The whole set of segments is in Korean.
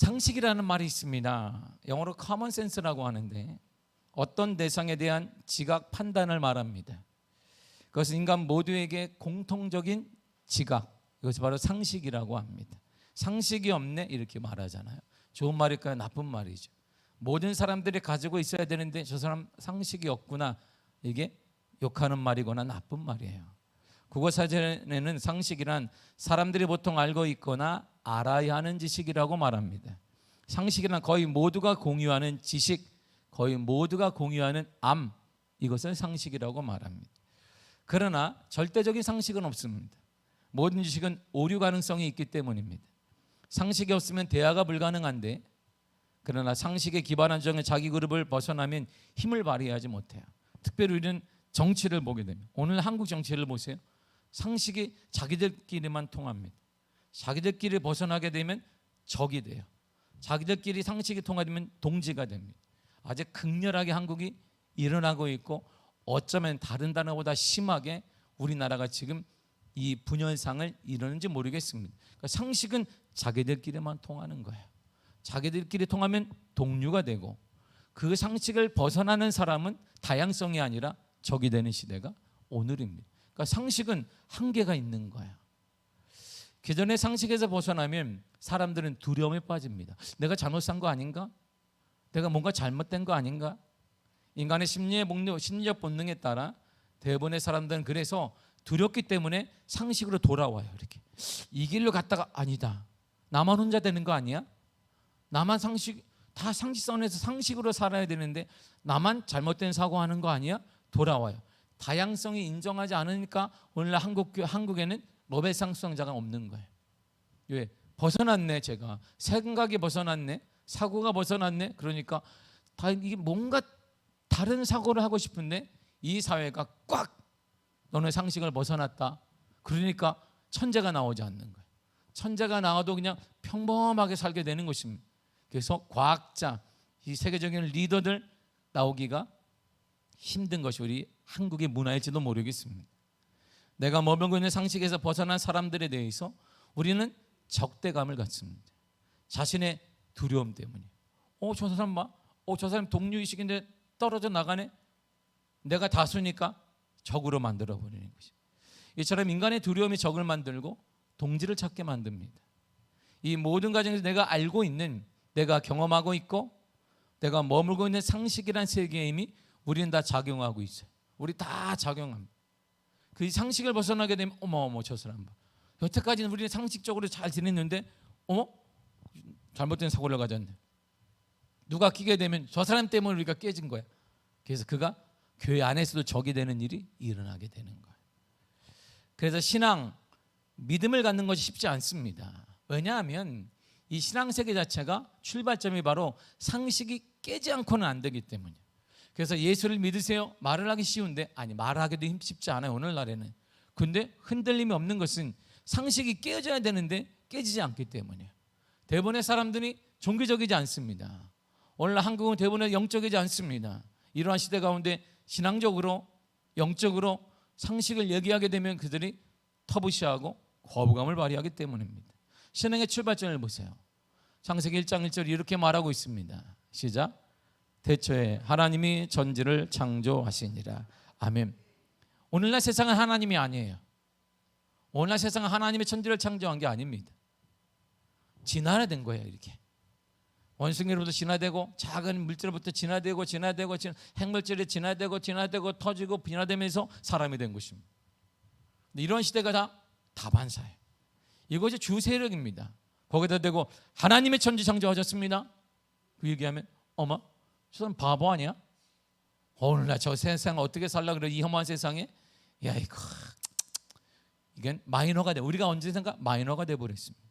상식이라는 말이 있습니다. 영어로 common sense라고 하는데 어떤 대상에 대한 지각 판단을 말합니다. 그것은 인간 모두에게 공통적인 지각, 이것이 바로 상식이라고 합니다. 상식이 없네 이렇게 말하잖아요. 좋은 말일까요? 나쁜 말이죠. 모든 사람들이 가지고 있어야 되는데 저 사람 상식이 없구나, 이게 욕하는 말이거나 나쁜 말이에요. 국어사전에는 상식이란 사람들이 보통 알고 있거나 알아야 하는 지식이라고 말합니다. 상식이란 거의 모두가 공유하는 지식, 거의 모두가 공유하는 암, 이것을 상식이라고 말합니다. 그러나 절대적인 상식은 없습니다. 모든 지식은 오류 가능성이 있기 때문입니다. 상식이 없으면 대화가 불가능한데, 그러나 상식에 기반한 정의 자기 그룹을 벗어나면 힘을 발휘하지 못해요. 특별히 우리는 정치를 보게 되면, 오늘 한국 정치를 보세요. 상식이 자기들끼리만 통합니다. 자기들끼리 벗어나게 되면 적이 돼요. 자기들끼리 상식이 통하면 동지가 됩니다. 아주 극렬하게 한국이 일어나고 있고, 어쩌면 다른 나라보다 심하게 우리나라가 지금 이 분열상을 이루는지 모르겠습니다. 그러니까 상식은 자기들끼리만 통하는 거예요. 자기들끼리 통하면 동료가 되고, 그 상식을 벗어나는 사람은 다양성이 아니라 적이 되는 시대가 오늘입니다. 그러니까 상식은 한계가 있는 거예요. 기존의 상식에서 벗어나면 사람들은 두려움에 빠집니다. 내가 잘못 산 거 아닌가? 내가 뭔가 잘못된 거 아닌가? 인간의 심리적 본능에 따라 대부분의 사람들은 그래서 두렵기 때문에 상식으로 돌아와요. 이렇게 이 길로 갔다가 아니다, 나만 혼자 되는 거 아니야? 나만 다 상식선에서 상식으로 살아야 되는데 나만 잘못된 사고하는 거 아니야? 돌아와요. 다양성이 인정하지 않으니까 오늘날 한국에는 노벨상 수상자가 없는 거예요. 왜? 벗어났네. 제가 생각이 벗어났네, 사고가 벗어났네. 그러니까 이게 뭔가 다른 사고를 하고 싶은데 이 사회가 꽉 너네 상식을 벗어났다. 그러니까 천재가 나오지 않는 거예요. 천재가 나와도 그냥 평범하게 살게 되는 것입니다. 그래서 과학자, 이 세계적인 리더들 나오기가 힘든 것이 우리 한국의 문화일지도 모르겠습니다. 내가 머물고 있는 상식에서 벗어난 사람들에 대해서 우리는 적대감을 갖습니다. 자신의 두려움 때문에. 저 사람 봐. 저 사람 동료의식인데 떨어져 나가네. 내가 다수니까 적으로 만들어 버리는 것이. 이처럼 인간의 두려움이 적을 만들고 동지를 찾게 만듭니다. 이 모든 과정에서 내가 알고 있는, 내가 경험하고 있고 내가 머물고 있는 상식이란 세계의 힘이 우리는 다 작용하고 있어요. 우리 다 작용합니다. 그 상식을 벗어나게 되면 어머 저 사람 봐. 여태까지는 우리는 상식적으로 잘 지냈는데 잘못된 사고를 가졌네. 누가 끼게 되면 저 사람 때문에 우리가 깨진 거야. 그래서 그가 교회 안에서도 적이 되는 일이 일어나게 되는 거예요. 그래서 신앙, 믿음을 갖는 것이 쉽지 않습니다. 왜냐하면 이 신앙세계 자체가 출발점이 바로 상식이 깨지 않고는 안 되기 때문이에요. 그래서 예수를 믿으세요? 말을 하기 쉬운데 말하기도 쉽지 않아요, 오늘날에는. 근데 흔들림이 없는 것은 상식이 깨져야 되는데 깨지지 않기 때문이에요. 대부분의 사람들이 종교적이지 않습니다. 오늘날 한국은 대부분의 영적이지 않습니다. 이러한 시대 가운데 신앙적으로, 영적으로 상식을 얘기하게 되면 그들이 터부시하고 거부감을 발휘하기 때문입니다. 신앙의 출발점을 보세요. 창세기 1장 1절 이렇게 말하고 있습니다. 시작. 태초에 하나님이 전지를 창조하시니라. 아멘. 오늘날 세상은 하나님이 아니에요. 오늘날 세상은 하나님의 천지를 창조한 게 아닙니다. 진화된 거예요. 이렇게 원숭이로부터 진화되고 작은 물질로부터 진화되고 핵물질이 진화되고 터지고 진화되면서 사람이 된 것입니다. 이런 시대가 다 다반사예요. 이것이 주세력입니다. 거기다 대고 하나님의 천지 창조하셨습니다. 그 얘기하면 저 사람 바보 아니야? 오늘날 저 세상 어떻게 살라 그래, 이 험한 세상에. 야, 이건 마이너가 돼. 우리가 언제든가 마이너가 돼 버렸습니다.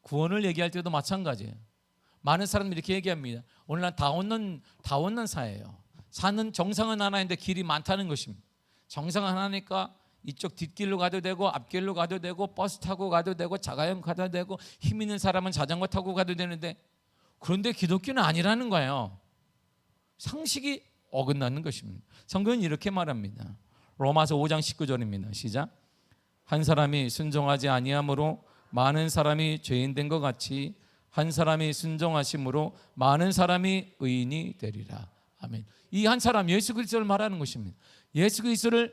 구원을 얘기할 때도 마찬가지예요. 많은 사람들이 이렇게 얘기합니다. 오늘날 다원론 사예요. 사는 정상은 하나인데 길이 많다는 것입니다. 정상은 하나니까 이쪽 뒷길로 가도 되고 앞길로 가도 되고 버스 타고 가도 되고 자가용 가도 되고 힘 있는 사람은 자전거 타고 가도 되는데, 그런데 기독교는 아니라는 거예요. 상식이 어긋나는 것입니다. 성경은 이렇게 말합니다. 로마서 5장 19절입니다. 시작. 한 사람이 순종하지 아니함으로 많은 사람이 죄인 된 것 같이 한 사람이 순종하심으로 많은 사람이 의인이 되리라. 아멘. 이 한 사람 예수 그리스도를 말하는 것입니다. 예수 그리스도를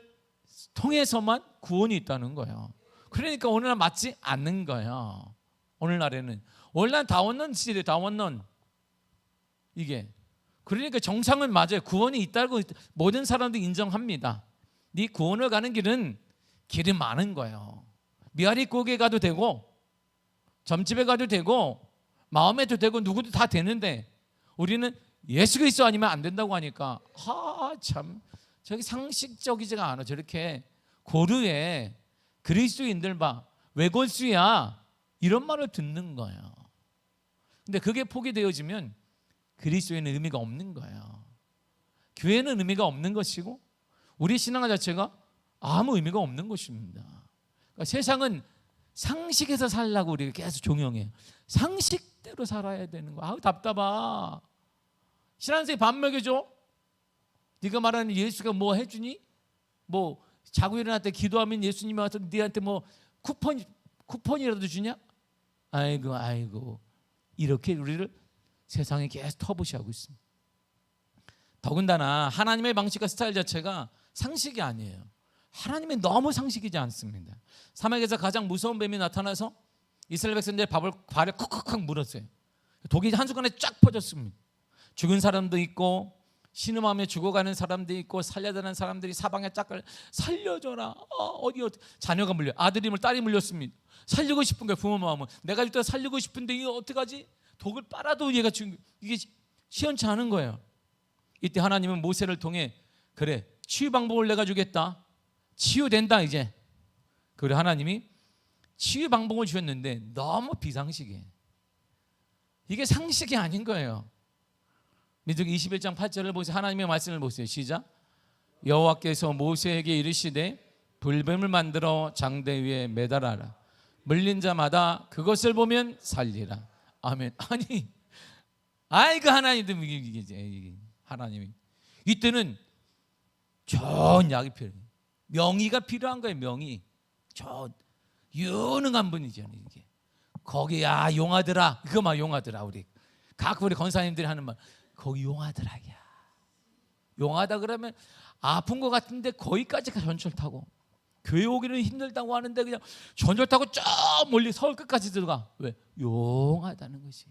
통해서만 구원이 있다는 거예요. 그러니까 오늘날 맞지 않는 거예요. 오늘날에는 원래 다원론 시대 다원론 이게 그러니까 정상은 맞아요. 구원이 있다고 모든 사람들이 인정합니다. 네 구원을 가는 길이 많은 거예요. 미아리 고개 가도 되고 점집에 가도 되고 마음에도 되고 누구도 다 되는데 우리는 예수 그리스도 아니면 안 된다고 하니까 참 저기 상식적이지가 않아. 저렇게 고르에 그리스도인들 봐 외골수야 이런 말을 듣는 거예요. 근데 그게 포기되어지면 그리스도에는 의미가 없는 거예요. 교회는 의미가 없는 것이고 우리 신앙 자체가 아무 의미가 없는 것입니다. 그러니까 세상은 상식에서 살라고 우리가 계속 종용해요. 상식대로 살아야 되는 거. 답답하. 신앙생이 밥 먹여줘? 네가 말하는 예수가 뭐 해주니? 뭐 자고 일어날 때 기도하면 예수님이 와서 네한테 뭐 쿠폰이라도 주냐? 아이고 이렇게 우리를 세상에 계속 터부시하고 있습니다. 더군다나 하나님의 방식과 스타일 자체가 상식이 아니에요. 하나님이 너무 상식이지 않습니다. 사막에서 가장 무서운 뱀이 나타나서 이스라엘 백성들의 발을 쿡쿡쿡 물었어요. 독이 한순간에 쫙 퍼졌습니다. 죽은 사람도 있고 신음하며 죽어가는 사람도 있고 살려다는 사람들이 사방에 짝을 살려줘라. 어디 자녀가 물려 아들이 딸이 물렸습니다. 살리고 싶은 거예요. 부모 마음은 내가 일단 살리고 싶은데 이거 어떡하지? 독을 빨아도 얘가 지금 이게 시원치 않은 거예요. 이때 하나님은 모세를 통해 그래 치유 방법을 내가 주겠다. 치유된다 이제. 그래 하나님이 치유 방법을 주셨는데 너무 비상식이에요. 이게 상식이 아닌 거예요. 민수기 21장 8절을 보세요. 하나님의 말씀을 보세요. 시작. 여호와께서 모세에게 이르시되 불뱀을 만들어 장대 위에 매달아라. 물린 자마다 그것을 보면 살리라. 아멘. 그 하나님도 하나님이 이때는 좋은 약이 필요해요. 명의가 필요한 거예요. 명의. 유능한 분이죠. 이게 거기야 용하더라. 그거 막 용하더라. 우리 권사님들이 하는 말. 거기 용하더라. 야. 용하다 그러면 아픈 것 같은데 거기까지 전철 타고 교회 오기는 힘들다고 하는데 그냥 전철 타고 저 멀리 서울 끝까지 들어가. 왜? 용하다는 것이.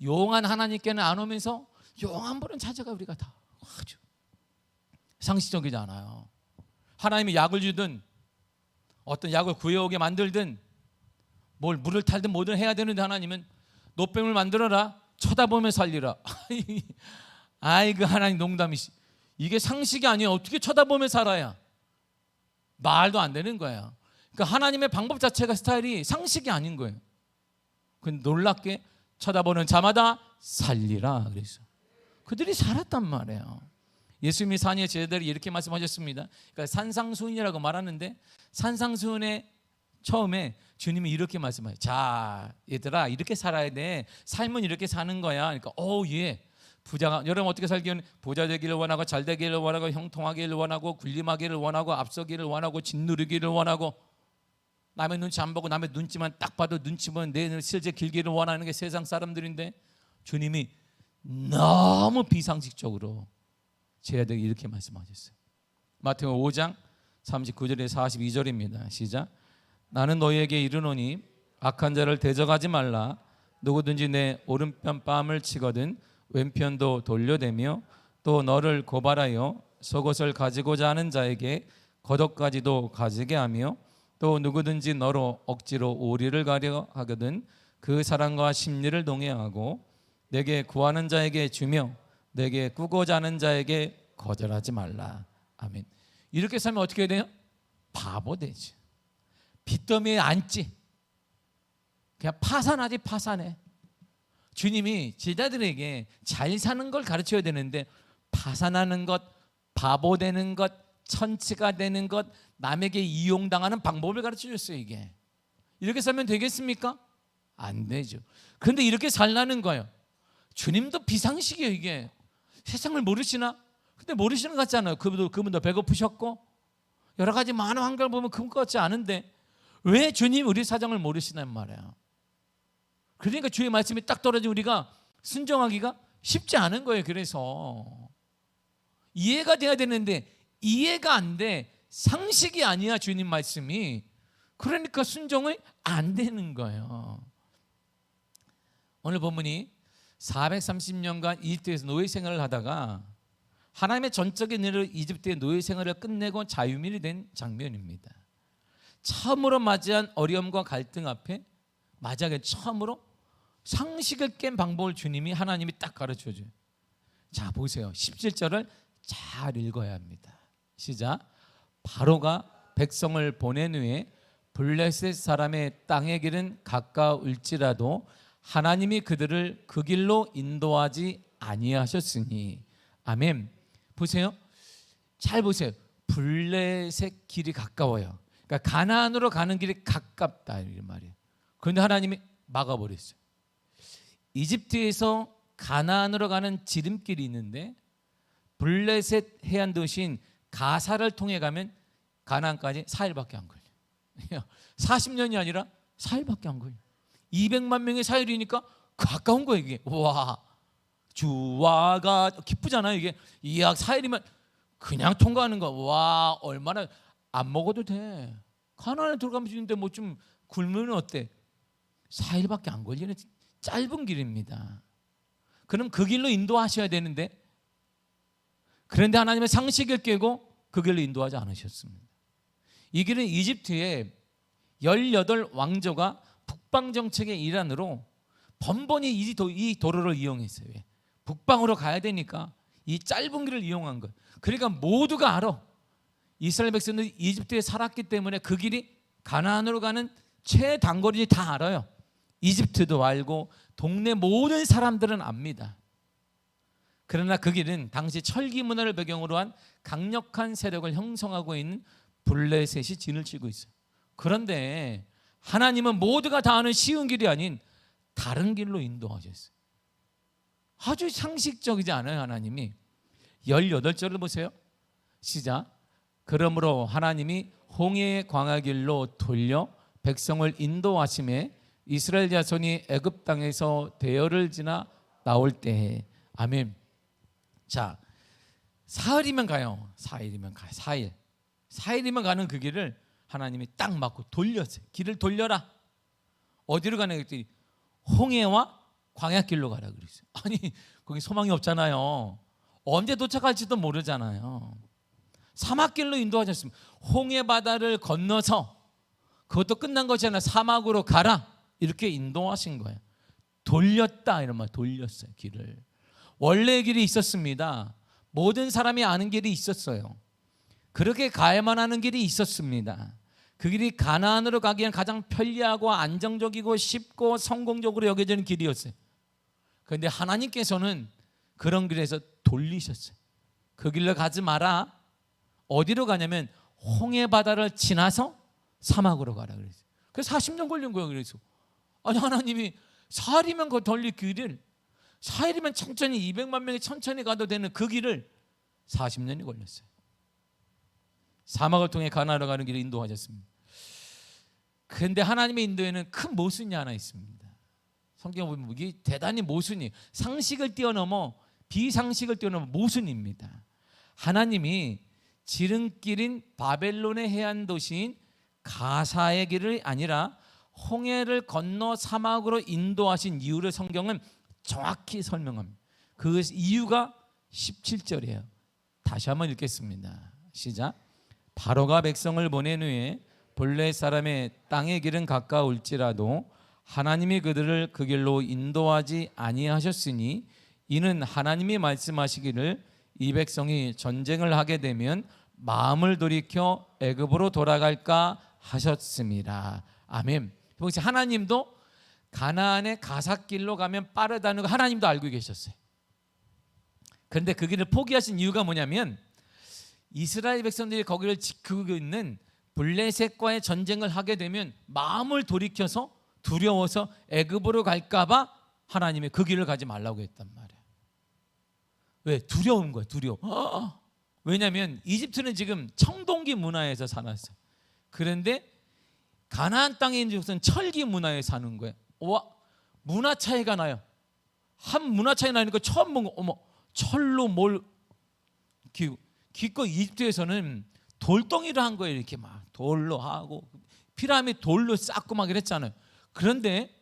용한 하나님께는 안 오면서 용한 분은 찾아가 우리가 다 아주 상식적이지 않아요. 하나님이 약을 주든 어떤 약을 구해오게 만들든 뭘 물을 탈든 뭐든 해야 되는데 하나님은 노뱀을 만들어라. 쳐다보면 살리라. 그 하나님 농담이시. 이게 상식이 아니에요. 어떻게 쳐다보면 살아야? 말도 안 되는 거예요. 그러니까 하나님의 방법 자체가 스타일이 상식이 아닌 거예요. 근데 놀랍게 쳐다보는 자마다 살리라 그랬어. 그들이 살았단 말이에요. 예수님이 산위의 제자들이 이렇게 말씀하셨습니다. 그러니까 산상수훈이라고 말하는데 산상수훈의 처음에 주님이 이렇게 말씀해요. 자, 얘들아 이렇게 살아야 돼. 삶은 이렇게 사는 거야. 그러니까 부자가 여러분 어떻게 살기는 부자 되기를 원하고 잘 되기를 원하고 형통하기를 원하고 군림하기를 원하고 앞서기를 원하고 짓누르기를 원하고 남의 눈치 안 보고 남의 눈치만 딱 봐도 눈치 보면 내 실제 길기를 원하는 게 세상 사람들인데 주님이 너무 비상식적으로 제자들에게 이렇게 말씀하셨어요. 마태복음 5장 39절에서 42절입니다. 시작. 나는 너희에게 이르노니 악한 자를 대적하지 말라. 누구든지 내 오른편 뺨을 치거든 왼편도 돌려대며 또 너를 고발하여 속옷을 가지고자 하는 자에게 겉옷까지도 가지게 하며 또 누구든지 너로 억지로 오리를 가려 하거든 그 사람과 심리를 동의하고 내게 구하는 자에게 주며 내게 꾸고자 하는 자에게 거절하지 말라. 아멘. 이렇게 살면 어떻게 해야 돼요? 바보 되지. 빚더미에 앉지. 그냥 파산하지 파산해. 주님이 제자들에게 잘 사는 걸 가르쳐야 되는데 파산하는 것, 바보 되는 것, 천치가 되는 것, 남에게 이용당하는 방법을 가르쳐줬어요. 이게 이렇게 살면 되겠습니까? 안 되죠. 그런데 이렇게 살라는 거예요. 주님도 비상식이에요. 이게 세상을 모르시나? 근데 모르시는 것 같잖아요. 그분도 배고프셨고 여러 가지 많은 환경을 보면 그분 같지 않은데 왜 주님 우리 사정을 모르시냔 말이에요. 그러니까 주의 말씀이 딱 떨어지면 우리가 순종하기가 쉽지 않은 거예요. 그래서 이해가 돼야 되는데 이해가 안 돼. 상식이 아니야 주님 말씀이. 그러니까 순종이 안 되는 거예요. 오늘 본문이 430년간 이집트에서 노예 생활을 하다가 하나님의 전적인 은혜로 이집트의 노예 생활을 끝내고 자유민이 된 장면입니다. 처음으로 맞이한 어려움과 갈등 앞에 마지막에 처음으로 상식을 깬 방법을 주님이 하나님이 딱 가르쳐줘요. 자 보세요. 17절을 잘 읽어야 합니다. 시작. 바로가 백성을 보낸 후에 블레셋 사람의 땅의 길은 가까울지라도 하나님이 그들을 그 길로 인도하지 아니하셨으니. 아멘. 보세요. 잘 보세요. 블레셋 길이 가까워요. 그러니까 가나안으로 가는 길이 가깝다 이 말이에요. 그런데 하나님이 막아버렸어요. 이집트에서 가나안으로 가는 지름길이 있는데 블레셋 해안 도시인 가사를 통해 가면 가나안까지 4일밖에 안 걸려요. 40년이 아니라 4일밖에 안 걸려요. 200만 명의 사일이니까 가까운 거예요 이게. 와, 주와가 기쁘잖아요 이게. 이약 4일이면 그냥 통과하는 거. 와, 얼마나. 안 먹어도 돼. 가나안에 들어가면 되는데 뭐 좀 굶으면 어때? 4일밖에 안 걸리는 짧은 길입니다. 그럼 그 길로 인도하셔야 되는데, 그런데 하나님의 상식을 깨고 그 길로 인도하지 않으셨습니다. 이 길은 이집트의 18 왕조가 북방 정책의 일환으로 번번이 이 도로를 이용했어요. 북방으로 가야 되니까 이 짧은 길을 이용한 거예요. 그러니까 모두가 알아. 이스라엘 백성들이 이집트에 살았기 때문에 그 길이 가나안으로 가는 최단거리인지 다 알아요. 이집트도 알고 동네 모든 사람들은 압니다. 그러나 그 길은 당시 철기 문화를 배경으로 한 강력한 세력을 형성하고 있는 블레셋이 진을 치고 있어요. 그런데 하나님은 모두가 다 아는 쉬운 길이 아닌 다른 길로 인도하셨어요. 아주 상식적이지 않아요. 하나님이 18절을 보세요. 시작. 그러므로 하나님이 홍해의 광야길로 돌려 백성을 인도하심에 이스라엘 자손이 애굽 땅에서 대열을 지나 나올 때에. 아멘. 자, 사흘이면 가요. 4일이면 가요. 4일이면 가는 그 길을 하나님이 딱 막고 돌렸어요. 길을 돌려라. 어디로 가냐 그랬더니 홍해와 광야길로 가라 그랬어요. 아니 거기 소망이 없잖아요. 언제 도착할지도 모르잖아요. 사막길로 인도하셨습니다. 홍해 바다를 건너서, 그것도 끝난 것이 아니라 사막으로 가라 이렇게 인도하신 거예요. 돌렸다 이런 말. 돌렸어요 길을. 원래 길이 있었습니다. 모든 사람이 아는 길이 있었어요. 그렇게 가야만 하는 길이 있었습니다. 그 길이 가나안으로 가기엔 가장 편리하고 안정적이고 쉽고 성공적으로 여겨지는 길이었어요. 그런데 하나님께서는 그런 길에서 돌리셨어요. 그 길로 가지 마라. 어디로 가냐면 홍해 바다를 지나서 사막으로 가라 그랬어요. 그래서 40년 걸린 거예요. 그래서 아니 하나님이 4일이면 그 돌릴 길을, 4일이면 천천히 200만 명이 천천히 가도 되는 그 길을 40년이 걸렸어요. 사막을 통해 가나안으로 가는 길을 인도하셨습니다. 그런데 하나님의 인도에는 큰 모순이 하나 있습니다. 성경에 보면 이게 대단히 모순이, 상식을 뛰어넘어 비상식을 뛰어넘어 모순입니다. 하나님이 지름길인 바벨론의 해안 도시인 가사의 길이 아니라 홍해를 건너 사막으로 인도하신 이유를 성경은 정확히 설명합니다. 그 이유가 17절이에요. 다시 한번 읽겠습니다. 시작. 바로가 백성을 보낸 후에 블레셋 사람의 땅의 길은 가까울지라도 하나님이 그들을 그 길로 인도하지 아니하셨으니 이는 하나님이 말씀하시기를 이 백성이 전쟁을 하게 되면 마음을 돌이켜 애굽으로 돌아갈까 하셨습니다. 아멘. 혹시 하나님도 가나안의 가사길로 가면 빠르다는 거 하나님도 알고 계셨어요. 그런데 그 길을 포기하신 이유가 뭐냐면 이스라엘 백성들이 거기를 지키고 있는 블레셋과의 전쟁을 하게 되면 마음을 돌이켜서 두려워서 애굽으로 갈까 봐 하나님이 그 길을 가지 말라고 했단 말이에요. 왜? 두려운 거예요. 두려워. 왜냐하면 이집트는 지금 청동기 문화에서 살았어요. 그런데 가나안 땅에 있는 족속은 철기 문화에 사는 거예요. 와, 문화 차이가 나요. 한 문화 차이 나니까 처음 본 거, 어머, 철로 뭘 기껏 이집트에서는 돌덩이를 한 거예요. 이렇게 막 돌로 하고 피라미드 돌로 쌓고 막 이랬잖아요. 그런데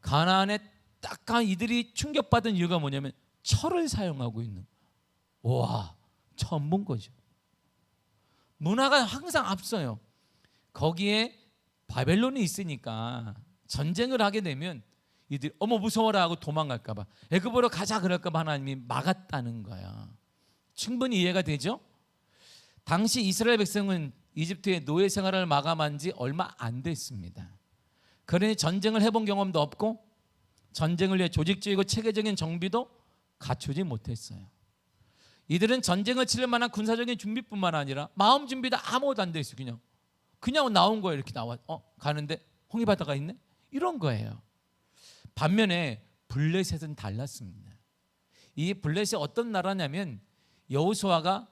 가나안에 딱한 이들이 충격받은 이유가 뭐냐면 철을 사용하고 있는 거예요. 와, 처음 본 거죠. 문화가 항상 앞서요. 거기에 바벨론이 있으니까 전쟁을 하게 되면 이들이 어머 무서워라 하고 도망갈까 봐, 애굽으로 가자 그럴까 봐 하나님이 막았다는 거야. 충분히 이해가 되죠? 당시 이스라엘 백성은 이집트의 노예 생활을 마감한 지 얼마 안 됐습니다. 그러니 전쟁을 해본 경험도 없고 전쟁을 위해 조직적이고 체계적인 정비도 갖추지 못했어요. 이들은 전쟁을 치를 만한 군사적인 준비뿐만 아니라 마음 준비도 아무것도 안 돼 있어요. 그냥 나온 거예요. 이렇게 나와 가는데 홍해바다가 있네? 이런 거예요. 반면에 블레셋은 달랐습니다. 이 블레셋이 어떤 나라냐면 여호수아가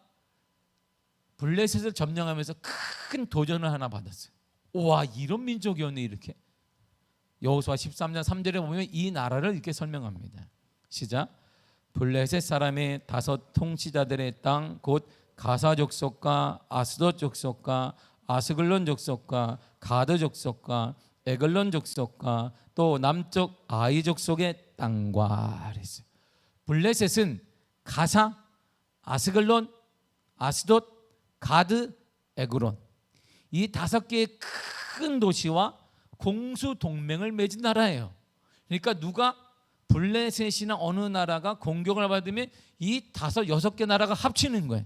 블레셋을 점령하면서 큰 도전을 하나 받았어요. 와, 이런 민족이었네. 이렇게 여호수아 13장 3절에 보면 이 나라를 이렇게 설명합니다. 시작. 블레셋 사람의 5 통치자들의 땅 곧 가사 족속과 아스돗 족속과 아스글론 족속과 가드 족속과 에글론 족속과 또 남쪽 아이 족속의 땅과 그랬어요. 블레셋은 가사, 아스글론, 아스돗, 가드, 에글론 이 5개의 큰 도시와 공수 동맹을 맺은 나라예요. 그러니까 누가 블레셋이나 어느 나라가 공격을 받으면 이 5, 6개 나라가 합치는 거예요.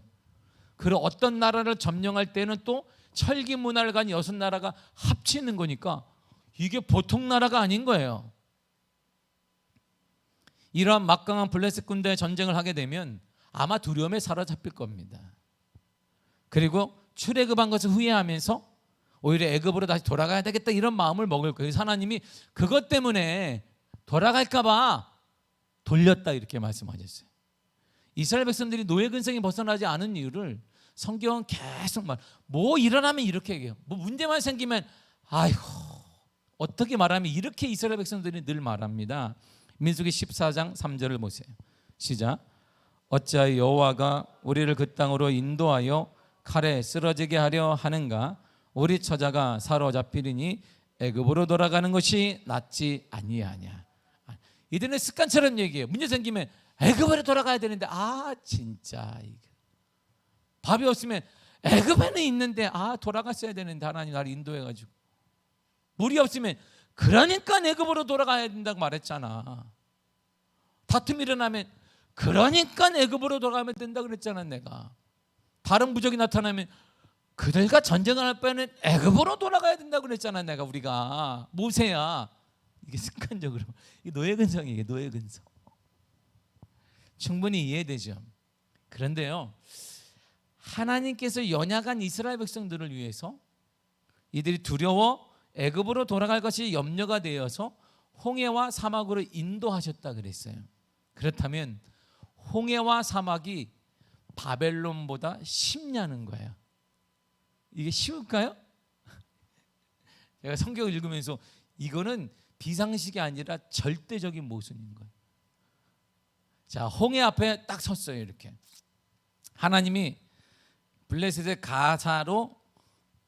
그리고 어떤 나라를 점령할 때는 또 철기 문화를 가진 6나라가 합치는 거니까 이게 보통 나라가 아닌 거예요. 이러한 막강한 블레셋 군대의 전쟁을 하게 되면 아마 두려움에 사로잡힐 겁니다. 그리고 출애굽한 것을 후회하면서 오히려 애굽으로 다시 돌아가야 되겠다 이런 마음을 먹을 거예요. 하나님이 그것 때문에 돌아갈까 봐 돌렸다 이렇게 말씀하셨어요. 이스라엘 백성들이 노예 근성이 벗어나지 않은 이유를 성경은 계속 뭐 일어나면 이렇게 얘기해요. 뭐 문제만 생기면 아이고 어떻게 말하면 이렇게 이스라엘 백성들이 늘 말합니다. 민수기 14장 3절을 보세요. 시작. 어찌하여 여호와가 우리를 그 땅으로 인도하여 칼에 쓰러지게 하려 하는가? 우리 처자가 사로잡히리니 애굽으로 돌아가는 것이 낫지 아니하냐. 이들은 습관처럼 얘기해요. 문제 생기면 애굽으로 돌아가야 되는데 진짜 밥이 없으면 애굽에는 있는데 돌아갔어야 되는데 하나님 나를 인도해가지고 물이 없으면 그러니까 애굽으로 돌아가야 된다고 말했잖아. 다툼이 일어나면 그러니까 애굽으로 돌아가면 된다고 그랬잖아. 내가 다른 부족이 나타나면 그들과 전쟁을 할 바에는 애굽으로 돌아가야 된다고 그랬잖아. 내가 우리가 모세야. 이게 습관적으로 이 노예 근성이에요. 노예 근성. 충분히 이해되죠. 그런데요, 하나님께서 연약한 이스라엘 백성들을 위해서 이들이 두려워 애굽으로 돌아갈 것이 염려가 되어서 홍해와 사막으로 인도하셨다 그랬어요. 그렇다면 홍해와 사막이 바벨론보다 쉽냐는 거예요. 이게 쉬울까요? 제가 성경을 읽으면서 이거는 비상식이 아니라 절대적인 모순인 거예요. 자, 홍해 앞에 딱 섰어요. 이렇게 하나님이 블레셋의 가사로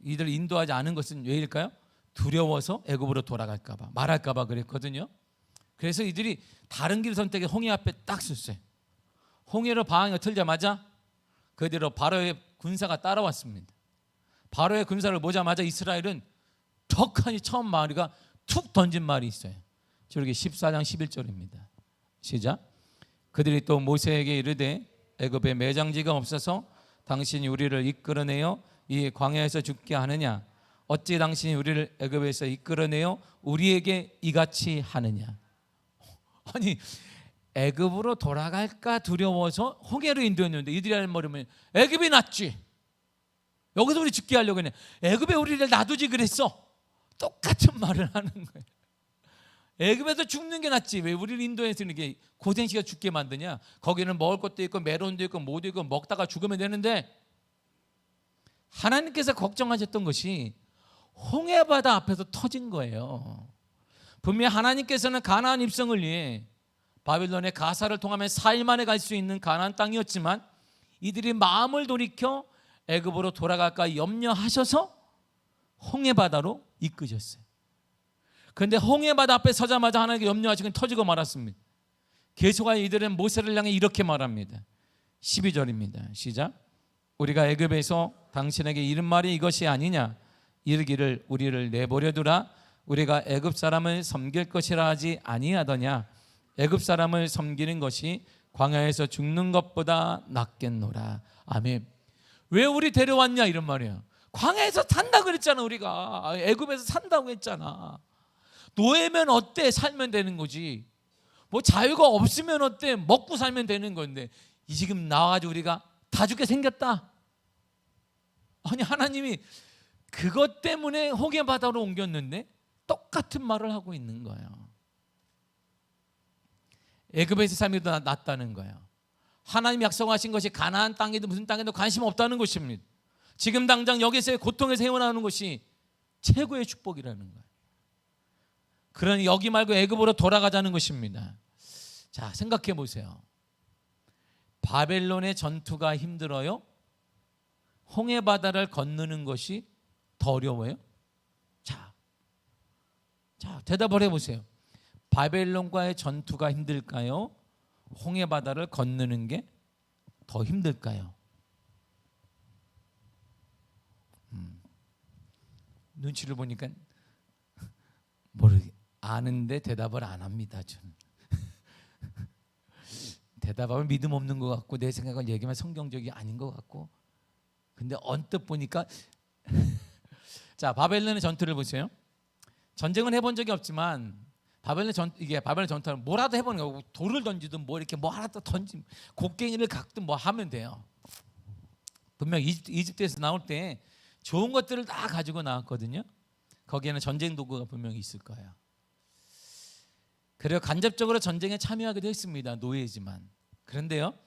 이들을 인도하지 않은 것은 왜일까요? 두려워서 애굽으로 돌아갈까 봐, 말할까 봐 그랬거든요. 그래서 이들이 다른 길 선택에 홍해 앞에 딱 섰어요. 홍해로 방향을 틀자마자 그대로 바로의 군사가 따라왔습니다. 바로의 군사를 보자마자 이스라엘은 턱하니 처음 마리가 툭 던진 말이 있어요. 저렇게 14장 11절입니다. 시작. 그들이 또 모세에게 이르되 애굽에 매장지가 없어서 당신이 우리를 이끌어내어 이 광야에서 죽게 하느냐? 어찌 당신이 우리를 애굽에서 이끌어내어 우리에게 이같이 하느냐? 아니 애굽으로 돌아갈까 두려워서 홍해로 인도했는데 이들이 하는 말이면 애굽이 낫지. 여기서 우리 죽게 하려고 했네. 애굽에 우리를 놔두지 그랬어. 똑같은 말을 하는 거예요. 애굽에서 죽는 게 낫지. 왜 우리를 인도해서 이렇게 고생시켜 죽게 만드냐? 거기는 먹을 것도 있고 메론도 있고 모두 있고 먹다가 죽으면 되는데 하나님께서 걱정하셨던 것이 홍해바다 앞에서 터진 거예요. 분명히 하나님께서는 가나안 입성을 위해 바벨론의 가사를 통하면 4일 만에 갈 수 있는 가나안 땅이었지만 이들이 마음을 돌이켜 애굽으로 돌아갈까 염려하셔서 홍해바다로 이끄셨어요. 그런데 홍해바다 앞에 서자마자 하나님께 염려하시고 터지고 말았습니다. 계속하여 이들은 모세를 향해 이렇게 말합니다. 12절입니다. 시작. 우리가 애굽에서 당신에게 이른 말이 이것이 아니냐. 이르기를 우리를 내버려 두라. 우리가 애굽 사람을 섬길 것이라 하지 아니하더냐. 애굽 사람을 섬기는 것이 광야에서 죽는 것보다 낫겠노라. 아멘. 왜 우리 데려왔냐 이런 말이에요. 광야에서 산다고 그랬잖아. 우리가 애굽에서 산다고 했잖아. 노예면 어때? 살면 되는 거지. 뭐 자유가 없으면 어때? 먹고 살면 되는 건데 이 지금 나와가지고 우리가 다 죽게 생겼다. 아니 하나님이 그것 때문에 홍해바다로 옮겼는데 똑같은 말을 하고 있는 거예요. 애굽에서 삶이 더 낫다는 거예요. 하나님이 약속하신 것이 가나안 땅이든 무슨 땅에도 관심 없다는 것입니다. 지금 당장 여기서의 고통에서 헤어나오는 것이 최고의 축복이라는 거예요. 그러니 여기 말고 애굽으로 돌아가자는 것입니다. 자, 생각해 보세요. 바벨론의 전투가 힘들어요? 홍해바다를 건너는 것이 더 어려워요? 자, 대답을 해보세요. 바벨론과의 전투가 힘들까요? 홍해바다를 건너는 게 더 힘들까요? 눈치를 보니까 아는데 대답을 안 합니다. 저는. 대답하면 믿음 없는 것 같고 내 생각을 얘기하면 성경적이 아닌 것 같고 근데 언뜻 보니까 자, 바벨론의 전투를 보세요. 전쟁은 해본 적이 없지만 바벨론 전투는 뭐라도 해보는 거고 돌을 던지든 뭐 이렇게 뭐 하나 또 던지면 곡괭이를 갖든 뭐 하면 돼요. 분명 이집트에서 나올 때 좋은 것들을 다 가지고 나왔거든요. 거기에는 전쟁 도구가 분명히 있을 거예요. 그리고 간접적으로 전쟁에 참여하기도 했습니다. 노예지만. 그런데요,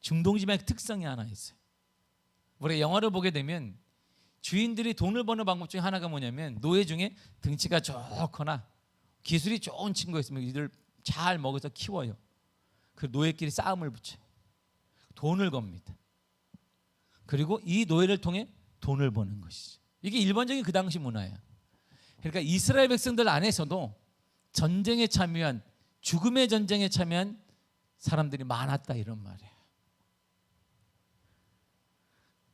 중동지방의 특성이 하나 있어요. 우리가 영화를 보게 되면 주인들이 돈을 버는 방법 중에 하나가 뭐냐면 노예 중에 등치가 좋거나 기술이 좋은 친구가 있으면 이들 잘 먹여서 키워요. 그 노예끼리 싸움을 붙여요. 돈을 겁니다. 그리고 이 노예를 통해 돈을 버는 것이죠. 이게 일반적인 그 당시 문화예요. 그러니까 이스라엘 백성들 안에서도 전쟁에 참여한 죽음의 전쟁에 참여한 사람들이 많았다 이런 말이에요.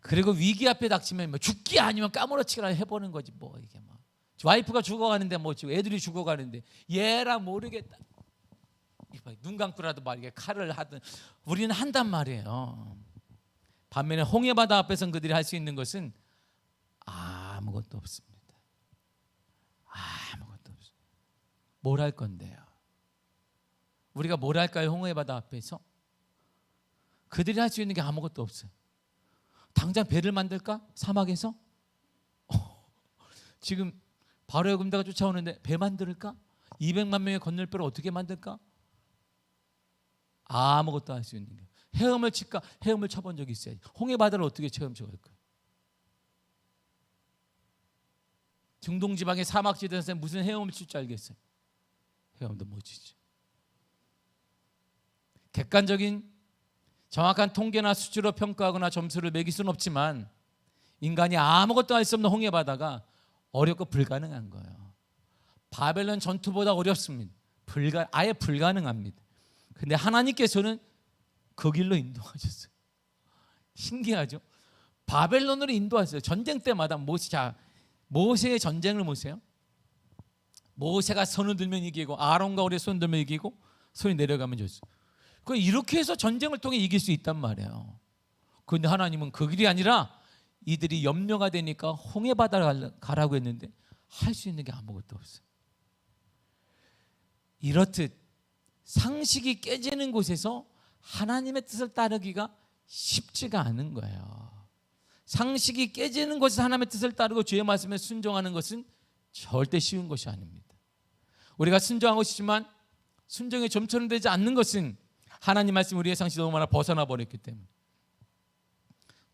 그리고 위기 앞에 닥치면 뭐 죽기 아니면 까무러치기라 해보는 거지 뭐 이게 뭐 와이프가 죽어가는데 뭐 애들이 죽어가는데 얘라 모르겠다. 눈 감고라도 막 이게 칼을 하든 우리는 한단 말이에요. 반면에 홍해바다 앞에서는 그들이 할 수 있는 것은 아무것도 없습니다. 아무것도 없어요. 뭘 할 건데요? 우리가 뭘 할까요? 홍해바다 앞에서 그들이 할 수 있는 게 아무것도 없어요. 당장 배를 만들까? 사막에서? 지금 바로의 군대가 쫓아오는데 배 만들까? 200만 명의 건널 배를 어떻게 만들까? 아무것도 할 수 있는 게 헤엄을 칠까? 헤엄을 쳐본 적이 있어야지. 홍해바다를 어떻게 헤엄쳐 갈까요? 중동 지방의 사막지대에서 무슨 헤엄을 칠 줄 알겠어요? 헤엄도 못 치죠. 객관적인 정확한 통계나 수치로 평가하거나 점수를 매길 수는 없지만 인간이 아무것도 할 수 없는 홍해바다가 어렵고 불가능한 거예요. 바벨론 전투보다 어렵습니다. 아예 불가능합니다. 근데 하나님께서는 그 길로 인도하셨어요. 신기하죠? 바벨론으로 인도하셨어요. 전쟁 때마다 모세의 전쟁을 보세요. 모세가 손을 들면 이기고 아론과 우리 손 들면 이기고 손이 내려가면 졌어요. 이렇게 해서 전쟁을 통해 이길 수 있단 말이에요. 그런데 하나님은 그 길이 아니라 이들이 염려가 되니까 홍해바다를 가라고 했는데 할 수 있는 게 아무것도 없어요. 이렇듯 상식이 깨지는 곳에서 하나님의 뜻을 따르기가 쉽지가 않은 거예요. 상식이 깨지는 곳에서 하나님의 뜻을 따르고 주의 말씀에 순종하는 것은 절대 쉬운 것이 아닙니다. 우리가 순종하고 싶지만 순종에 좀처럼 되지 않는 것은 하나님 말씀 우리의 상식이 너무 많아 벗어나 버렸기 때문에.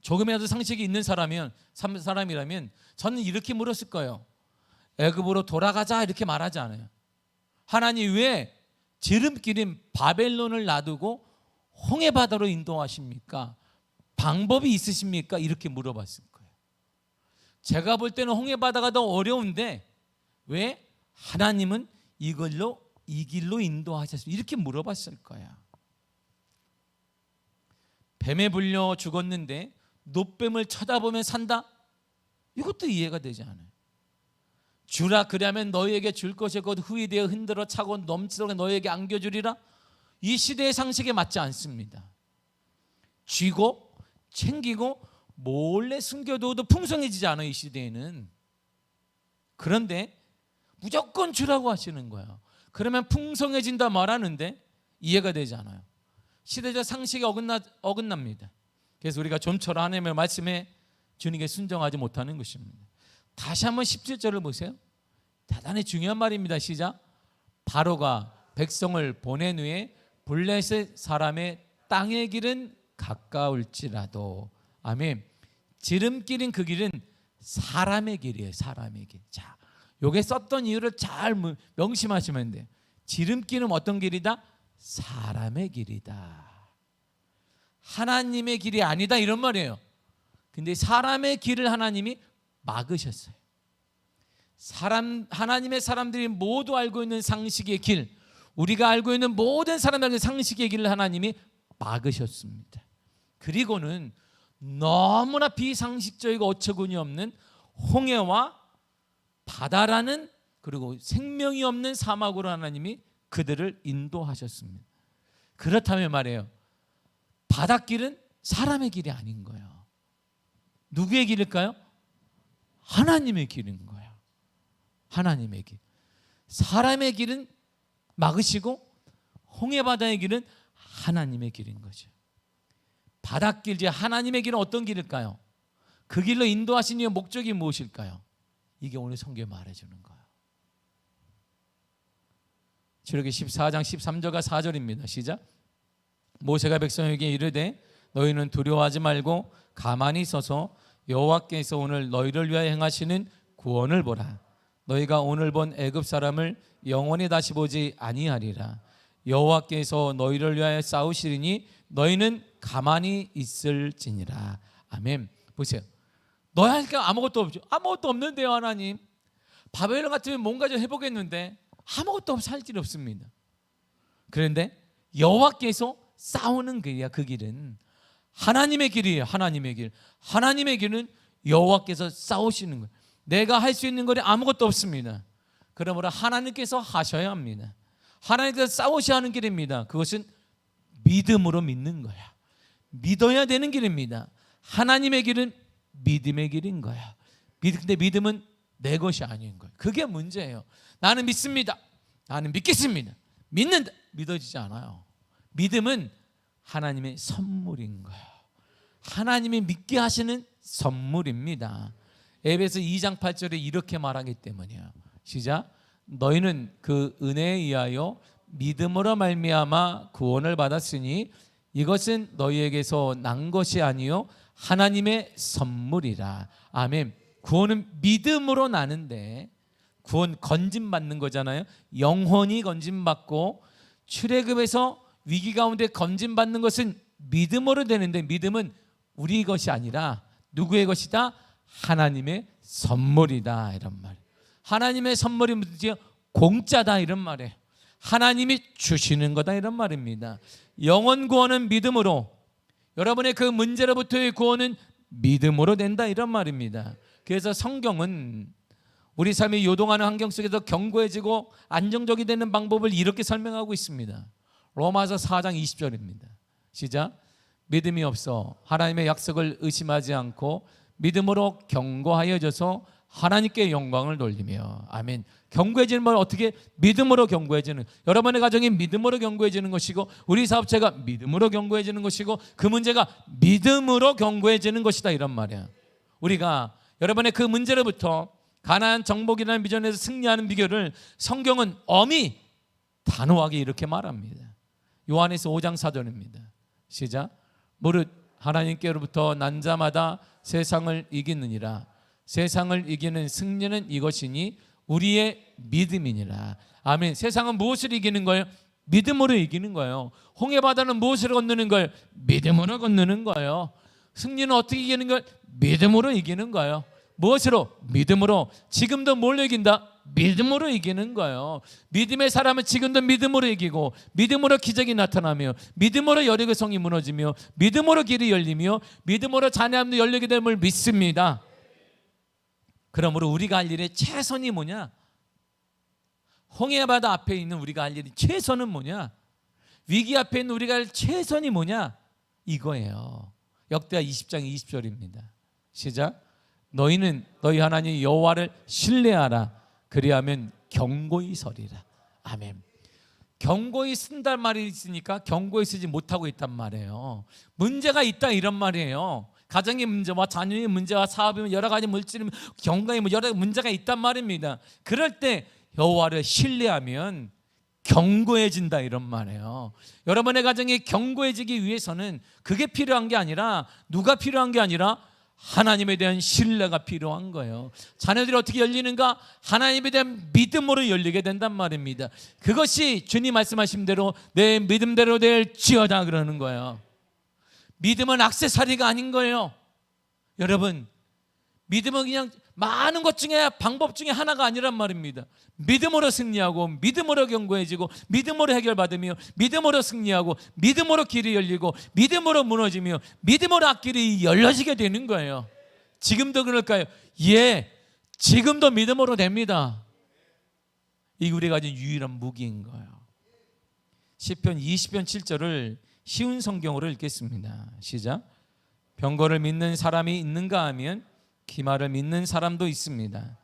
조금이라도 상식이 있는 사람이라면 저는 이렇게 물었을 거예요. 애굽으로 돌아가자 이렇게 말하지 않아요. 하나님 왜 지름길인 바벨론을 놔두고 홍해바다로 인도하십니까? 방법이 있으십니까? 이렇게 물어봤을 거예요. 제가 볼 때는 홍해바다가 더 어려운데 왜 하나님은 이 길로 인도하셨습니까? 이렇게 물어봤을 거야. 뱀에 불려 죽었는데 노뱀을 쳐다보면 산다? 이것도 이해가 되지 않아요. 주라 그리하면 너희에게 줄 것이 곧 후이 되어 흔들어 차고 넘치도록 너희에게 안겨주리라. 이 시대의 상식에 맞지 않습니다. 쥐고 챙기고 몰래 숨겨둬도 풍성해지지 않아요, 이 시대에는. 그런데 무조건 주라고 하시는 거예요. 그러면 풍성해진다 말하는데 이해가 되지 않아요. 시대적 상식에 어긋납니다. 그래서 우리가 좀처럼 하나님의 말씀에 주님께 순종하지 못하는 것입니다. 다시 한번 17절을 보세요. 대단히 중요한 말입니다. 시작. 바로가 백성을 보낸 후에 블레셋 사람의 땅의 길은 가까울지라도, 아멘. 지름길인 그 길은 사람의 길이에요. 사람의 길. 자, 요게 썼던 이유를 잘 명심하시면 돼요. 지름길은 어떤 길이다? 사람의 길이다. 하나님의 길이 아니다 이런 말이에요. 근데 사람의 길을 하나님이 막으셨어요. 하나님의 사람들이 모두 알고 있는 상식의 길, 우리가 알고 있는 모든 사람들의 상식의 길을 하나님이 막으셨습니다. 그리고는 너무나 비상식적이고 어처구니 없는 홍해와 바다라는, 그리고 생명이 없는 사막으로 하나님이 그들을 인도하셨습니다. 그렇다면 말이에요, 바닷길은 사람의 길이 아닌 거예요. 누구의 길일까요? 하나님의 길인 거예요. 하나님의 길. 사람의 길은 막으시고 홍해바다의 길은 하나님의 길인 거죠. 바닷길, 즉 하나님의 길은 어떤 길일까요? 그 길로 인도하신 이유의 목적이 무엇일까요? 이게 오늘 성경에 말해주는 거예요. 출애굽기 14장 13절과 4절입니다. 시작. 모세가 백성에게 이르되 너희는 두려워하지 말고 가만히 서서 여호와께서 오늘 너희를 위하여 행하시는 구원을 보라. 너희가 오늘 본 애굽 사람을 영원히 다시 보지 아니하리라. 여호와께서 너희를 위하여 싸우시리니 너희는 가만히 있을지니라. 아멘. 보세요. 너희 하니까 아무것도 없죠. 아무것도 없는데요, 하나님. 바벨론 같으면 뭔가 좀 해보겠는데 아무것도 살 길이 없습니다. 그런데 여호와께서 싸우는 길이야. 그 길은 하나님의 길이에요. 하나님의 길. 하나님의 길은 여호와께서 싸우시는 거예요. 내가 할 수 있는 것이 아무것도 없습니다. 그러므로 하나님께서 하셔야 합니다. 하나님께서 싸우셔야 하는 길입니다. 그것은 믿음으로 믿는 거야. 믿어야 되는 길입니다. 하나님의 길은 믿음의 길인 거야. 근데 믿음은 내 것이 아닌 거예요. 그게 문제예요. 나는 믿습니다. 나는 믿겠습니다. 믿는다. 믿어지지 않아요. 믿음은 하나님의 선물인 거예요. 하나님이 믿게 하시는 선물입니다. 에베소 2장 8절에 이렇게 말하기 때문이에요. 시작. 너희는 그 은혜에 의하여 믿음으로 말미암아 구원을 받았으니 이것은 너희에게서 난 것이 아니요 하나님의 선물이라. 아멘. 구원은 믿음으로 나는데, 구원 건짐받는 거잖아요. 영혼이 건짐받고 출애굽에서 위기 가운데 건짐받는 것은 믿음으로 되는데, 믿음은 우리 것이 아니라 누구의 것이다? 하나님의 선물이다 이런 말. 하나님의 선물이 무슨 공짜다 이런 말이에요. 하나님이 주시는 거다 이런 말입니다. 영원 구원은 믿음으로, 여러분의 그 문제로부터의 구원은 믿음으로 된다 이런 말입니다. 그래서 성경은 우리 삶이 요동하는 환경 속에서 견고해지고 안정적이 되는 방법을 이렇게 설명하고 있습니다. 로마서 4장 20절입니다. 시작. 믿음이 없어 하나님의 약속을 의심하지 않고 믿음으로 견고하여져서 하나님께 영광을 돌리며. 아멘. 견고해지는 건 어떻게? 믿음으로 견고해지는, 여러분의 가정이 믿음으로 견고해지는 것이고 우리 사업체가 믿음으로 견고해지는 것이고 그 문제가 믿음으로 견고해지는 것이다 이런 말이야. 우리가 여러분의 그 문제로부터 가나안 정복이라는 비전에서 승리하는 비결을 성경은 엄히 단호하게 이렇게 말합니다. 요한에서 5장 4절입니다. 시작. 무릇 하나님께로부터 난 자마다 세상을 이기느니라. 세상을 이기는 승리는 이것이니 우리의 믿음이니라. 아멘. 세상은 무엇을 이기는 거예요? 믿음으로 이기는 거예요. 홍해바다는 무엇으로 건너는 거예요? 믿음으로 건너는 거예요. 승리는 어떻게 이기는 거예요? 믿음으로 이기는 거예요. 무엇으로? 믿음으로. 지금도 뭘로 이긴다? 믿음으로 이기는 거예요. 믿음의 사람은 지금도 믿음으로 이기고, 믿음으로 기적이 나타나며, 믿음으로 여리고 성이 무너지며, 믿음으로 길이 열리며, 믿음으로 자녀함도 열리게 됨을 믿습니다. 그러므로 우리가 할 일의 최선이 뭐냐? 홍해바다 앞에 있는 우리가 할 일이 최선은 뭐냐? 위기 앞에 있는 우리가 할 최선이 뭐냐? 이거예요. 역대하 20장 20절입니다. 시작. 너희는 너희 하나님 여호와를 신뢰하라. 그리하면 경고히 서리라. 아멘. 경고히 쓴단 말이 있으니까 경고히 쓰지 못하고 있단 말이에요. 문제가 있다 이런 말이에요. 가정의 문제와 자녀의 문제와 사업의 여러 가지 물질, 경과의 여러 가지 문제가 있단 말입니다. 그럴 때 여호와를 신뢰하면 견고해진다 이런 말이에요. 여러분의 가정이 견고해지기 위해서는 그게 필요한 게 아니라, 누가 필요한 게 아니라 하나님에 대한 신뢰가 필요한 거예요. 자녀들이 어떻게 열리는가? 하나님에 대한 믿음으로 열리게 된단 말입니다. 그것이 주님 말씀하신 대로 내 믿음대로 될지어다 그러는 거예요. 믿음은 액세서리가 아닌 거예요. 여러분, 믿음은 그냥 많은 것 중에 방법 중에 하나가 아니란 말입니다. 믿음으로 승리하고, 믿음으로 견고해지고, 믿음으로 해결받으며, 믿음으로 승리하고, 믿음으로 길이 열리고, 믿음으로 무너지며, 믿음으로 앞길이 열려지게 되는 거예요. 지금도 그럴까요? 예, 지금도 믿음으로 됩니다. 이게 우리가 가진 유일한 무기인 거예요. 시편 20편 7절을 쉬운 성경으로 읽겠습니다. 시작. 병거를 믿는 사람이 있는가 하면 기마를 믿는 사람도 있습니다.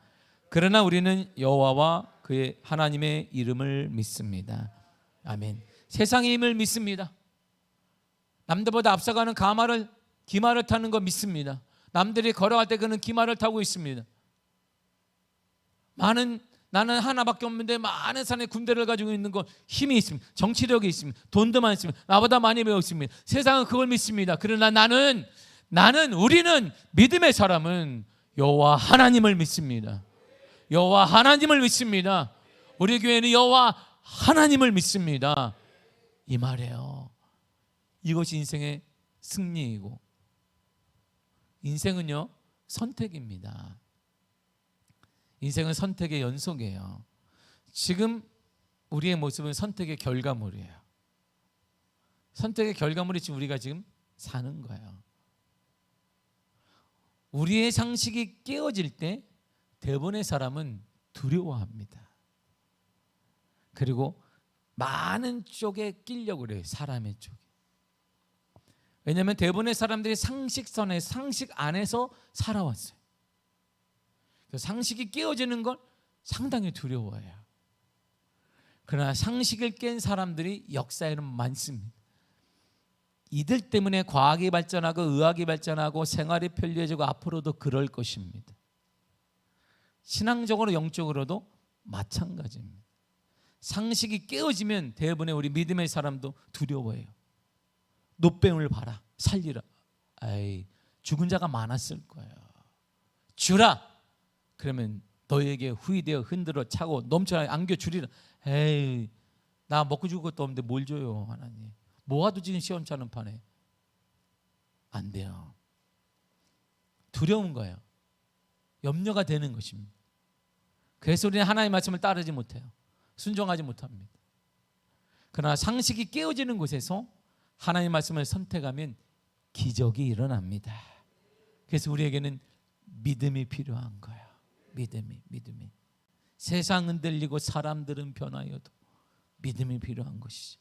그러나 우리는 여호와와 그의 하나님의 이름을 믿습니다. 아멘. 세상의 힘을 믿습니다. 남들보다 앞서가는 기마를 타는 거 믿습니다. 남들이 걸어갈 때 그는 기마를 타고 있습니다. 나는 하나밖에 없는데 많은 사람의 군대를 가지고 있는 거, 힘이 있습니다. 정치력이 있습니다. 돈도 많이 있습니다. 나보다 많이 배웠습니다. 세상은 그걸 믿습니다. 그러나 우리는 믿음의 사람은 여호와 하나님을 믿습니다. 여호와 하나님을 믿습니다. 우리 교회는 여호와 하나님을 믿습니다. 이 말이에요. 이것이 인생의 승리이고, 인생은요 선택입니다. 인생은 선택의 연속이에요. 지금 우리의 모습은 선택의 결과물이에요. 선택의 결과물이 지금 우리가 지금 사는 거예요. 우리의 상식이 깨어질 때 대부분의 사람은 두려워합니다. 그리고 많은 쪽에 끼려고 그래요. 사람의 쪽에. 왜냐하면 대부분의 사람들이 상식선에, 상식 안에서 살아왔어요. 상식이 깨어지는 걸 상당히 두려워해요. 그러나 상식을 깬 사람들이 역사에는 많습니다. 이들 때문에 과학이 발전하고 의학이 발전하고 생활이 편리해지고 앞으로도 그럴 것입니다. 신앙적으로 영적으로도 마찬가지입니다. 상식이 깨어지면 대부분의 우리 믿음의 사람도 두려워해요. 노뱀을 봐라, 살리라. 죽은 자가 많았을 거예요. 주라. 그러면 너에게 후이되어 흔들어 차고 넘쳐나 안겨주리라. 나 먹고 죽을 것도 없는데 뭘 줘요 하나님. 모아도 지금 시험치하는 판에 안 돼요. 두려운 거예요. 염려가 되는 것입니다. 그래서 우리는 하나님의 말씀을 따르지 못해요. 순종하지 못합니다. 그러나 상식이 깨어지는 곳에서 하나님의 말씀을 선택하면 기적이 일어납니다. 그래서 우리에게는 믿음이 필요한 거예요. 믿음이. 세상 흔들리고 사람들은 변하여도 믿음이 필요한 것이죠.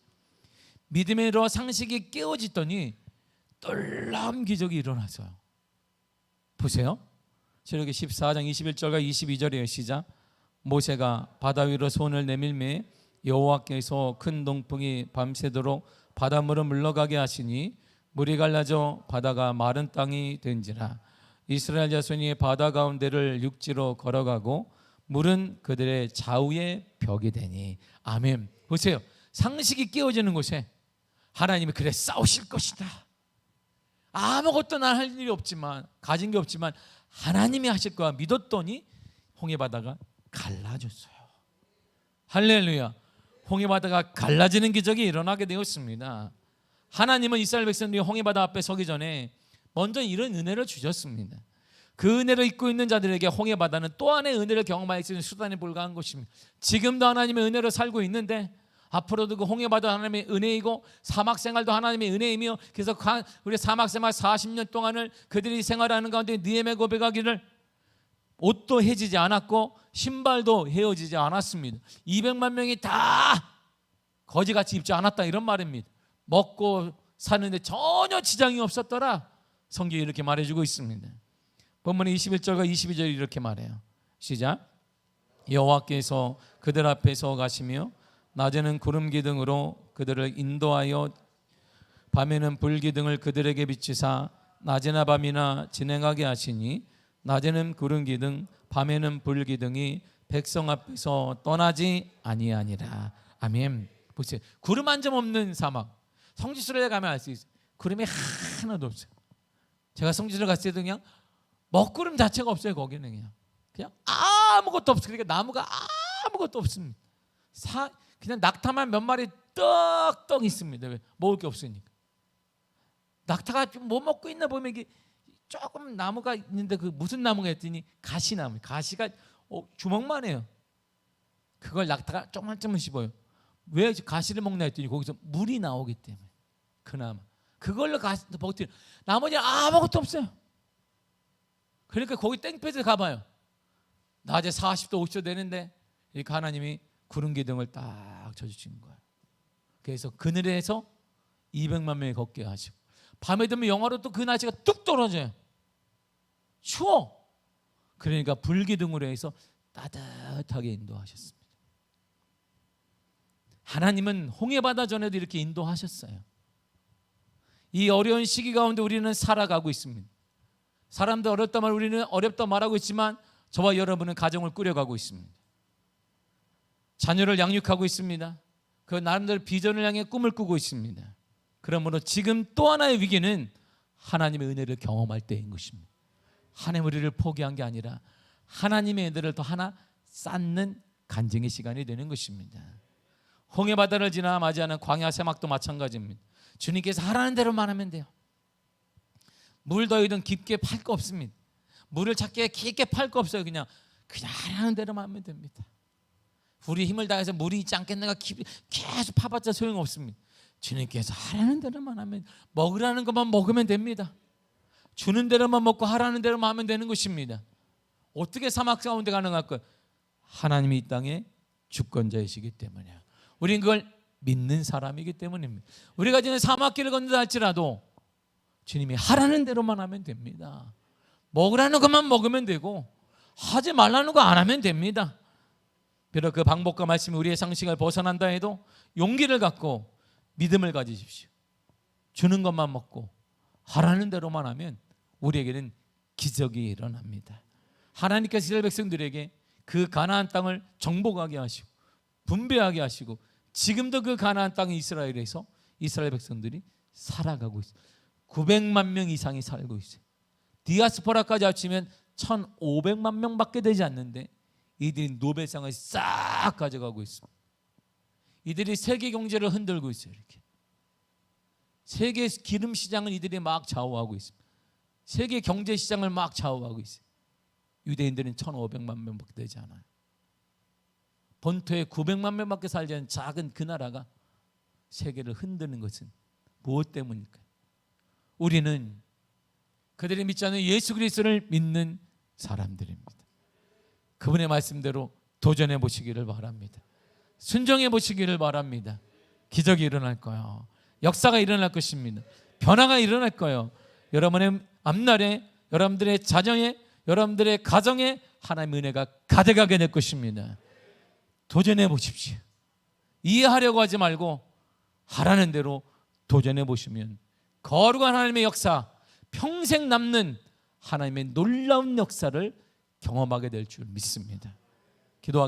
믿음으로 상식이 깨어지더니 놀라운 기적이 일어나서요. 보세요. 출애굽기 14장 21절과 22절이에요. 시작. 모세가 바다 위로 손을 내밀매 여호와께서 큰 동풍이 밤새도록 바닷물을 물러가게 하시니 물이 갈라져 바다가 마른 땅이 된지라. 이스라엘 자손이 바다 가운데를 육지로 걸어가고 물은 그들의 좌우에 벽이 되니. 아멘. 보세요. 상식이 깨어지는 곳에 하나님이 그래 싸우실 것이다. 아무것도 난 할 일이 없지만, 가진 게 없지만 하나님이 하실 거야 믿었더니 홍해 바다가 갈라졌어요. 할렐루야. 홍해바다가 갈라지는 기적이 일어나게 되었습니다. 하나님은 이스라엘 백성들이 홍해바다 앞에 서기 전에 먼저 이런 은혜를 주셨습니다. 그 은혜를 입고 있는 자들에게 홍해바다는 또 하나의 은혜를 경험할 수 있는 수단에 불과한 것입니다. 지금도 하나님의 은혜로 살고 있는데 앞으로도 그 홍해바다 하나님의 은혜이고 사막 생활도 하나님의 은혜이며, 그래서 우리 사막 생활 40년 동안을 그들이 생활하는 가운데 느헤미야 고백하기를 옷도 해지지 않았고 신발도 헤어지지 않았습니다. 200만 명이 다 거지같이 입지 않았다, 이런 말입니다. 먹고 사는데 전혀 지장이 없었더라. 성경이 이렇게 말해주고 있습니다. 본문의 21절과 22절이 이렇게 말해요. 시작. 여호와께서 그들 앞에서 가시며 낮에는 구름 기둥으로 그들을 인도하여 밤에는 불 기둥을 그들에게 비치사 낮이나 밤이나 진행하게 하시니 낮에는 구름 기둥 밤에는 불 기둥이 백성 앞에서 떠나지 아니하니라. 아멘. 보세요. 구름 한 점 없는 사막. 성지순례에 가면 알 수 있어요. 구름이 하나도 없어요. 제가 성지순례 갔을 때도 그냥 먹구름 자체가 없어요. 거기는 그냥 아무것도 없어요. 그러니까 나무가 아무것도 없습니다. 그냥 낙타만 몇 마리 떡떡 있습니다. 왜? 먹을 게 없으니까. 낙타가 좀 뭐 먹고 있나 보면 이게 조금 나무가 있는데 그 무슨 나무가 했더니 가시나무. 가시가 주먹만 해요. 그걸 낙타가 조금만 씹어요. 왜 가시를 먹나 했더니 거기서 물이 나오기 때문에. 그나마 그걸로 가시 버티는. 나머지는 아무것도 없어요. 그러니까 거기 땡볕에 가봐요. 낮에 40도 50도 되는데 이렇게 하나님이 구름 기둥을 딱 쳐주신 거예요. 그래서 그늘에서 200만 명이 걷게 하시고, 밤에 되면 영하로 또 그 날씨가 뚝 떨어져요. 추워. 그러니까 불기둥으로 해서 따뜻하게 인도하셨습니다. 하나님은 홍해바다 전에도 이렇게 인도하셨어요. 이 어려운 시기 가운데 우리는 살아가고 있습니다. 사람들 어렵다 말, 우리는 어렵다 말하고 있지만 저와 여러분은 가정을 꾸려가고 있습니다. 자녀를 양육하고 있습니다. 그 나름대로 비전을 향해 꿈을 꾸고 있습니다. 그러므로 지금 또 하나의 위기는 하나님의 은혜를 경험할 때인 것입니다. 하나님 우리를 포기한 게 아니라 하나님의 은혜를 더 하나 쌓는 간증의 시간이 되는 것입니다. 홍해바다를 지나 맞이하는 광야 사막도 마찬가지입니다. 주님께서 하라는 대로만 하면 돼요. 물 더이든 깊게 팔 거 없습니다. 물을 찾기에 깊게 팔 거 없어요. 그냥 하라는 대로만 하면 됩니다. 우리 힘을 다해서 물이 있지 않겠는가 계속 파봤자 소용없습니다. 주님께서 하라는 대로만 하면, 먹으라는 것만 먹으면 됩니다. 주는 대로만 먹고 하라는 대로만 하면 되는 것입니다. 어떻게 사막 가운데 가능할까요? 하나님이 이 땅의 주권자이시기 때문이에요. 우리는 그걸 믿는 사람이기 때문입니다. 우리가 지금 사막길을 건너다 할지라도 주님이 하라는 대로만 하면 됩니다. 먹으라는 것만 먹으면 되고 하지 말라는 거 안 하면 됩니다. 비록 그 방법과 말씀이 우리의 상식을 벗어난다 해도 용기를 갖고 믿음을 가지십시오. 주는 것만 먹고 하라는 대로만 하면 우리에게는 기적이 일어납니다. 하나님께서 이스라엘 백성들에게 그 가나안 땅을 정복하게 하시고 분배하게 하시고 지금도 그 가나안 땅 이스라엘에서 이스라엘 백성들이 살아가고 있어요. 900만 명 이상이 살고 있어요. 디아스포라까지 합치면 1,500만 명밖에 되지 않는데 이들이 노벨상을 싹 가져가고 있습니다. 이들이 세계 경제를 흔들고 있어요. 이렇게 세계 기름 시장을 이들이 막 좌우하고 있습니다. 세계 경제 시장을 막 좌우하고 있어요. 유대인들은 1,500만 명밖에 되지 않아요. 본토에 900만 명밖에 살지 않는 작은 그 나라가 세계를 흔드는 것은 무엇 때문일까요? 우리는 그들이 믿지 않는 예수 그리스도를 믿는 사람들입니다. 그분의 말씀대로 도전해 보시기를 바랍니다. 순종해 보시기를 바랍니다. 기적이 일어날 거예요. 역사가 일어날 것입니다. 변화가 일어날 거예요. 여러분의 앞날에, 여러분들의 자녀에, 여러분들의 가정에 하나님의 은혜가 가득하게 될 것입니다. 도전해 보십시오. 이해하려고 하지 말고 하라는 대로 도전해 보시면 거룩한 하나님의 역사, 평생 남는 하나님의 놀라운 역사를 경험하게 될 줄 믿습니다. 기도하겠습니다.